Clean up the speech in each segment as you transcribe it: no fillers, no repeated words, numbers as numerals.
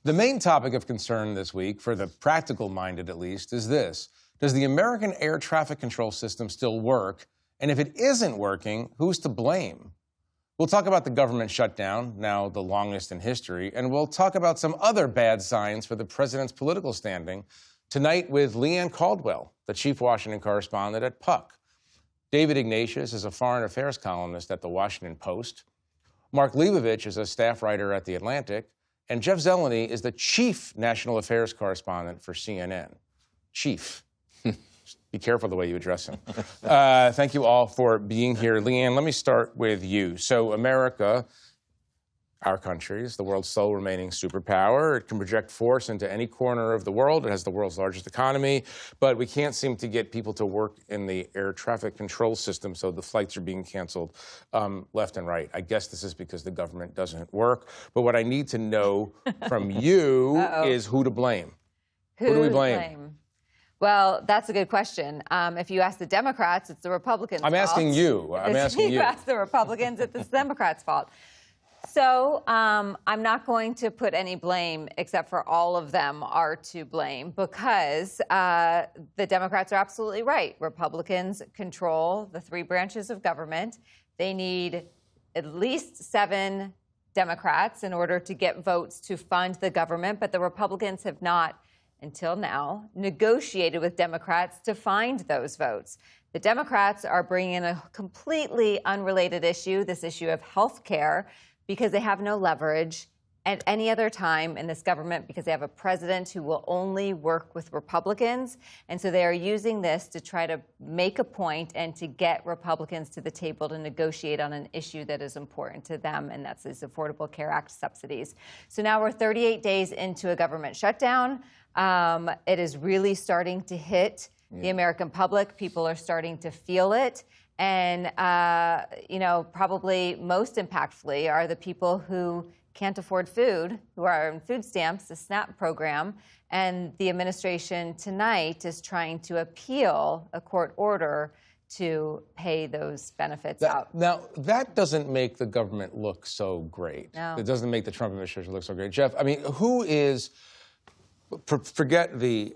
The main topic of concern this week, for the practical-minded at least, is this. Does the American air traffic control system still work? And if it isn't working, who's to blame? We'll talk about the government shutdown, now the longest in history, and we'll talk about some other bad signs for the president's political standing tonight with Leanne Caldwell, the chief Washington correspondent at Puck. David Ignatius is a foreign affairs columnist at The Washington Post. Mark Leibovich is a staff writer at The Atlantic. And Jeff Zeleny is the chief national affairs correspondent for CNN. Chief. Be careful the way you address him. Thank you all for being here. Leanne, let me start with you. So America, our country, is the world's sole remaining superpower. It can project force into any corner of the world. It has the world's largest economy. But we can't seem to get people to work in the air traffic control system, so the flights are being canceled left and right. I guess this is because the government doesn't work. But what I need to know from you is who to blame. Who do we blame? Well, that's a good question. If you ask the Democrats, it's the Republicans' fault. I'm asking you. If you ask the Republicans, it's the Democrats' fault. So I'm not going to put any blame, except for all of them are to blame, because the Democrats are absolutely right. Republicans control the three branches of government. They need at least 7 Democrats in order to get votes to fund the government, but the Republicans have not, until now, negotiated with Democrats to find those votes. The Democrats are bringing in a completely unrelated issue, this issue of health care, because they have no leverage at any other time in this government, because they have a president who will only work with Republicans. And so they are using this to try to make a point and to get Republicans to the table to negotiate on an issue that is important to them, and that's these Affordable Care Act subsidies. So now we're 38 days into a government shutdown. It is really starting to hit the American public. People are starting to feel it. And, probably most impactfully are the people who can't afford food, who are on food stamps, the SNAP program. And the administration tonight is trying to appeal a court order to pay those benefits out. Now, that doesn't make the government look so great. No. It doesn't make the Trump administration look so great. Jeff, I mean, who is... Forget the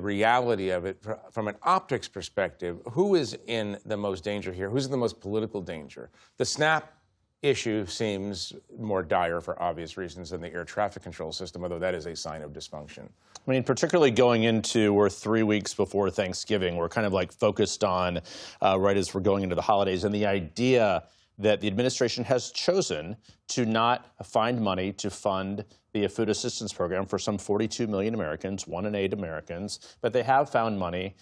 reality of it. From an optics perspective, who is in the most danger here? Who's in the most political danger? The SNAP issue seems more dire for obvious reasons than the air traffic control system, although that is a sign of dysfunction. I mean, particularly going into, we're 3 weeks before Thanksgiving. We're kind of like focused on right as we're going into the holidays, and the idea that the administration has chosen to not find money to fund the food assistance program for some 42 million Americans, 1 in 8 Americans, but they have found money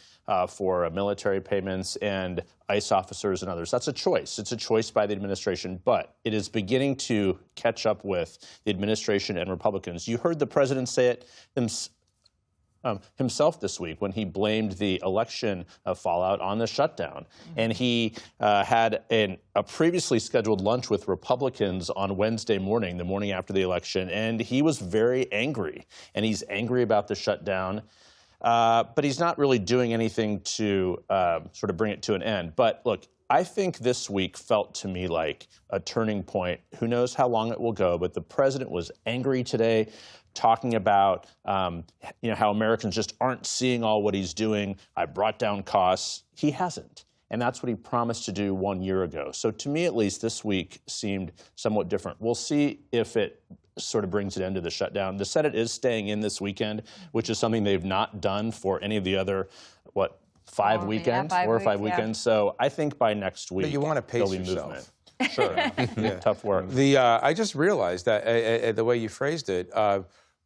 for military payments and ICE officers and others. That's a choice. It's a choice by the administration, but it is beginning to catch up with the administration and Republicans. You heard the president say it himself this week when he blamed the election fallout on the shutdown. And he had a previously scheduled lunch with Republicans on Wednesday morning, the morning after the election, and he was very angry. And he's angry about the shutdown, but he's not really doing anything to sort of bring it to an end. But look, I think this week felt to me like a turning point. Who knows how long it will go, but the president was angry today, talking about how Americans just aren't seeing all what he's doing. I brought down costs. He hasn't. And that's what he promised to do 1 year ago. So to me, at least, this week seemed somewhat different. We'll see if it sort of brings an end to the shutdown. The Senate is staying in this weekend, which is something they've not done for any of the other, 5 weekends? 4 or 5 weekends. So I think by next week, but you want to pace there'll be yourself. movement. Sure. Tough work. I just realized that the way you phrased it,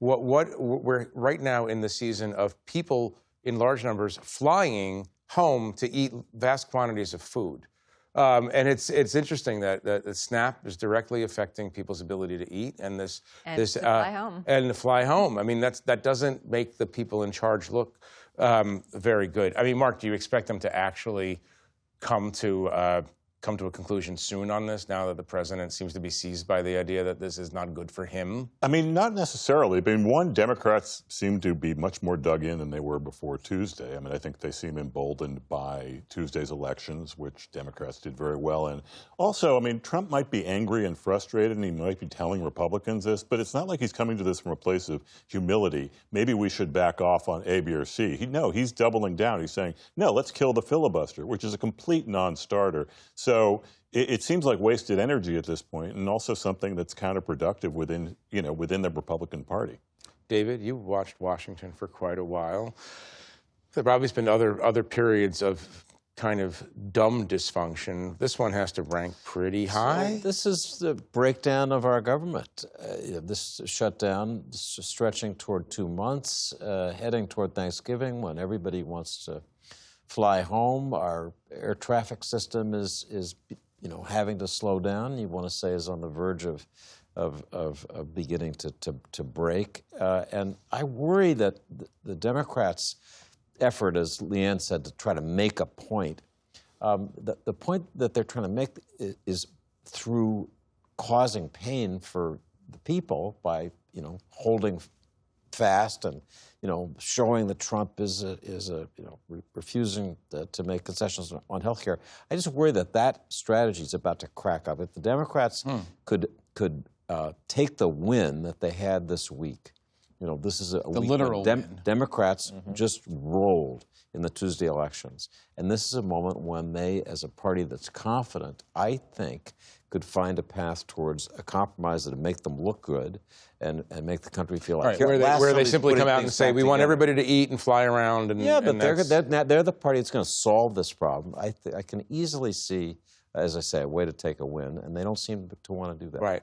we're right now in the season of people in large numbers flying home to eat vast quantities of food. And it's interesting that the SNAP is directly affecting people's ability to eat, and to fly home. And to fly home. I mean, that doesn't make the people in charge look very good. I mean, Mark, do you expect them to actually come to come to a conclusion soon on this, now that the president seems to be seized by the idea that this is not good for him? I mean, not necessarily. I mean, one, Democrats seem to be much more dug in than they were before Tuesday. I mean, I think they seem emboldened by Tuesday's elections, which Democrats did very well in. Also, I mean, Trump might be angry and frustrated, and he might be telling Republicans this, but it's not like he's coming to this from a place of humility. Maybe we should back off on A, B, or C. No, he's doubling down. He's saying, no, let's kill the filibuster, which is a complete non-starter. So it seems like wasted energy at this point, and also something that's counterproductive within the Republican Party. David, you watched Washington for quite a while. There have probably been other periods of kind of dumb dysfunction. This one has to rank pretty high. So this is the breakdown of our government. This shutdown stretching toward 2 months, heading toward Thanksgiving when everybody wants to fly home. Our air traffic system is having to slow down. You want to say is on the verge of beginning to break. And I worry that the Democrats' effort, as Leanne said, to try to make a point, the point that they're trying to make is through causing pain for the people by holding fast and showing that Trump is refusing to make concessions on health care. I just worry that strategy is about to crack up. If the Democrats could take the win that they had this week, this is a week literal win. Democrats just rolled in the Tuesday elections, and this is a moment when they, as a party that's confident, I think, could find a path towards a compromise that would make them look good and make the country feel like where they simply come out and say, we want everybody to eat and fly around. And, yeah, but they're the party that's going to solve this problem. I can easily see, as I say, a way to take a win, and they don't seem to want to do that. Right.